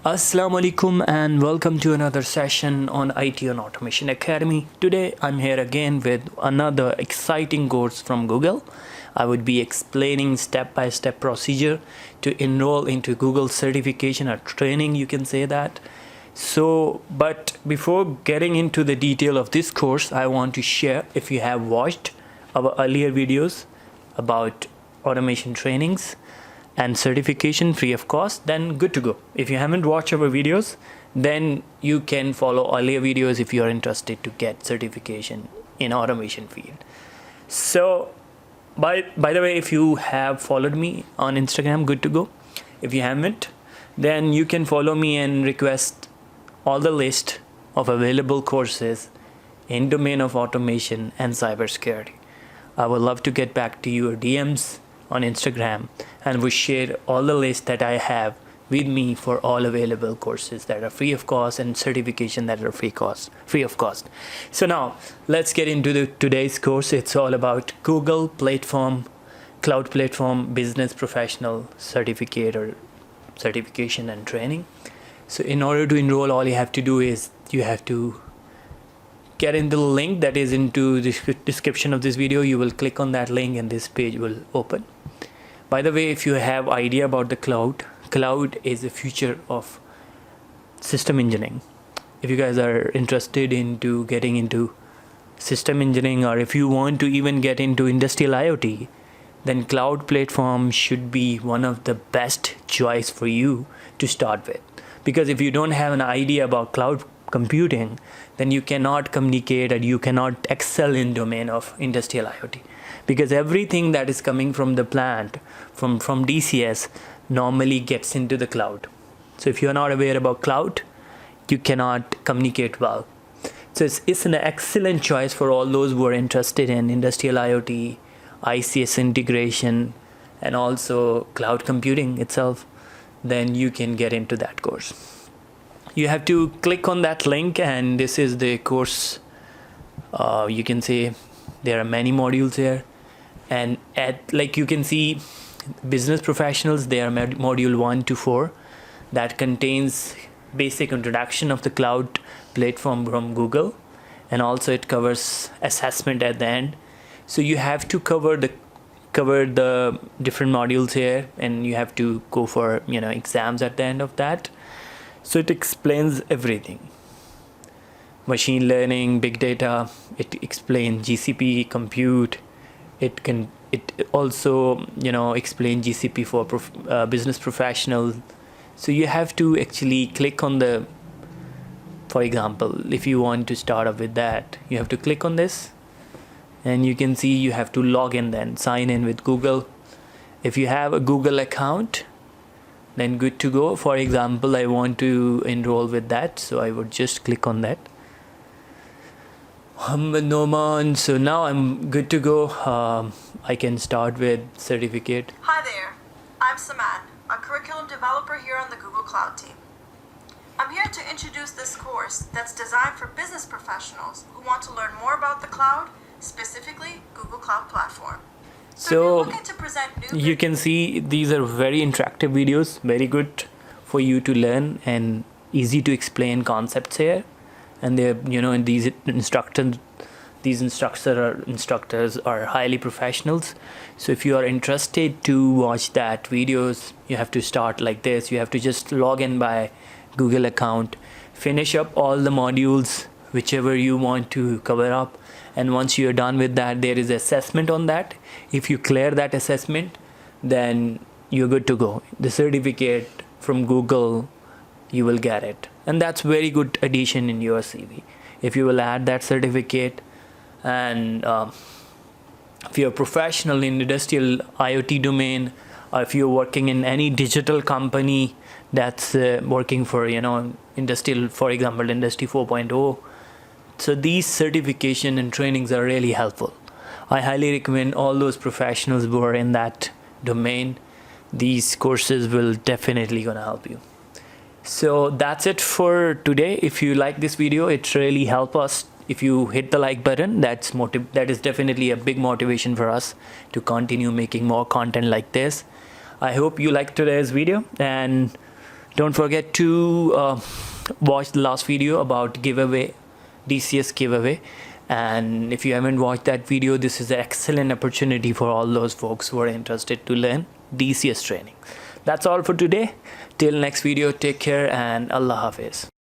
Assalamu alaikum and welcome to another session on IT and Automation Academy. Today I'm here again with another exciting course from Google. I would be explaining step-by-step procedure to enroll into Google certification or training, you can say that. But before getting into the detail of this course, I want to share, if you have watched our earlier videos about automation trainings and certification free of cost, then good to go. If you haven't watched our videos, then you can follow earlier videos if you are interested to get certification in automation field. So by the way, if you have followed me on Instagram, good to go. If you haven't, then you can follow me and request all the list of available courses in domain of automation and cybersecurity. I would love to get back to your DMs on Instagram and we share all the lists that I have with me for all available courses that are free of cost and certification that are free of cost. So now let's get into today's course. It's all about Google Platform, Cloud Platform Business Professional Certificate or certification and training. So in order to enroll, all you have to do is you have to get in the link that is into the description of this video. You will click on that link and this page will open. By the way, if you have idea about the cloud is the future of system engineering. If you guys are interested into getting into system engineering, or if you want to even get into industrial IoT, then cloud platform should be one of the best choice for you to start with. Because if you don't have an idea about cloud computing, then you cannot communicate and you cannot excel in domain of industrial IoT, because everything that is coming from the plant from DCS normally gets into the cloud. So if you are not aware about cloud, you cannot communicate well. So it's an excellent choice for all those who are interested in industrial IoT, ICS integration, and also cloud computing itself. Then you can get into that course. You have to click on that link and this is the course. You can say there are many modules here, and like you can see business professionals, they are module 1 to 4 that contains basic introduction of the cloud platform from Google, and also it covers assessment at the end. So you have to cover the different modules here, and you have to go for exams at the end of that. So it explains everything: machine learning, big data. It explains GCP compute. It also explain GCP for business professionals. So you have to actually click on the, for example, if you want to start off with that, you have to click on this, and you can see you have to log in, then sign in with Google. If you have a Google account, then good to go. For example, I want to enroll with that, so I would just click on that. Muhammad Noman. So now I'm good to go. I can start with certificate. Hi there, I'm Saman, a curriculum developer here on the Google Cloud team. I'm here to introduce this course that's designed for business professionals who want to learn more about the cloud, specifically Google Cloud Platform. So you can see these are very interactive videos, very good for you to learn and easy to explain concepts here. And they're and these instructors are highly professionals. So if you are interested to watch that videos, you have to start like this. You have to just log in by Google account, finish up all the modules whichever you want to cover up, and once you're done with that, there is assessment on that. If you clear that assessment, then you're good to go. The certificate from Google, you will get it, and that's very good addition in your CV if you will add that certificate. And if you're a professional in industrial IoT domain, or if you're working in any digital company that's working for industrial, for example, industry 4.0, so these certification and trainings are really helpful. I highly recommend all those professionals who are in that domain. These courses will definitely gonna help you. So that's it for today. If you like this video, it really helps us. If you hit the like button, that is definitely a big motivation for us to continue making more content like this. I hope you liked today's video, and Don't forget to watch the last video about giveaway, DCS giveaway. And if you haven't watched that video, this is an excellent opportunity for all those folks who are interested to learn DCS training. That's all for today. Till next video, take care and Allah Hafiz.